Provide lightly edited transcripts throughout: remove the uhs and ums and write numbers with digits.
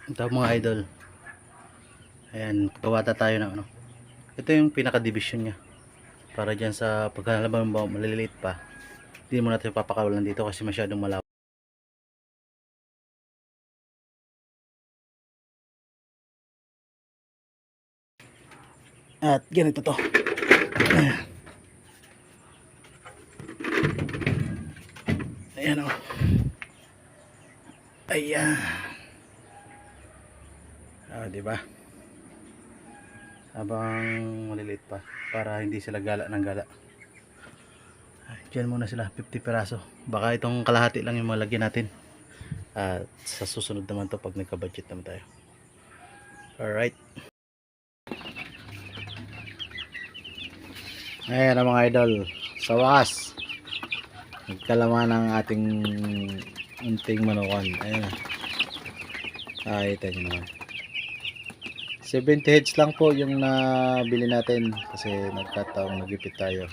Ito mga idol, ayan, gawata tayo ng ano. Ito yung pinaka division nya para dyan sa pagkalaban maliliit pa. Hindi mo natin papakawalan dito kasi masyadong malawak. At ganito to. Ayan o. Ayan. Diba? Habang maliliit pa para hindi sila gala ng gala. Diyan muna sila 50 piraso. Baka itong kalahati lang yung malagyan natin. At sa susunod naman to pag nagka-budget naman tayo. Alright. Ayan mga idol. Sa wakas, nagkalaman ng ating unting manukan. Ayan na. Ito nyo naman. 70 heads lang po yung nabili natin kasi nagkataong nagipit tayo.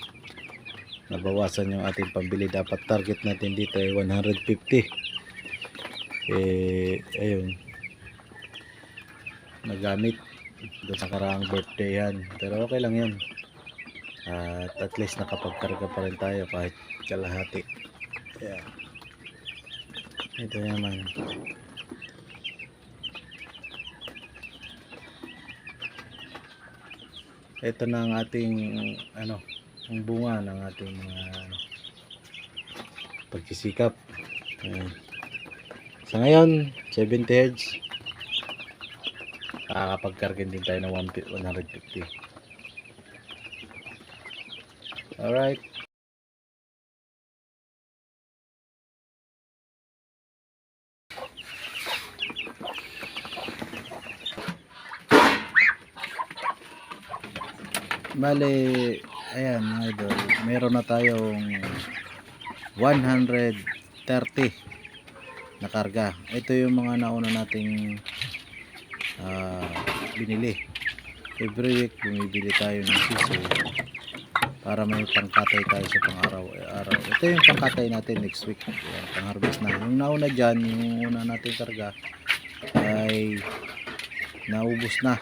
Nabawasan yung ating pambili. Dapat target natin dito ay 150. Ayun. Nagamit doon sa karaang birthday yan. Pero okay lang yun. At least nakapagkarga pa rin tayo kahit kalahati. Ayan. Ito naman. Ito na ang ating ang bunga ng ating pagsisikap. Sa ngayon 70 heads, kakapagkargin din tayo ng 150. Alright. Bale, ayan mga idol, meron na tayong 130 na karga. Ito yung mga nauna nating binili. Every week bumibili tayo ng sisi para may pangkatay tayo sa pang-araw-araw. Ito yung pangkatay natin next week. Ayan, pang-harvest na. Yung nauna dyan, yung una nating karga ay naubos na.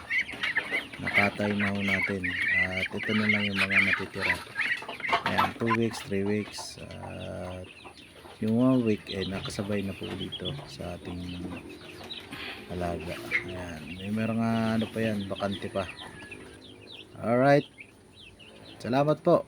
Nakatay na ho natin. At ito na lang yung mga natitira. Ayan, 2 weeks, 3 weeks. At yung 1 week ay nakasabay na po dito sa ating alaga. Ayan, may meron nga pa yan, bakante pa. Alright, salamat po.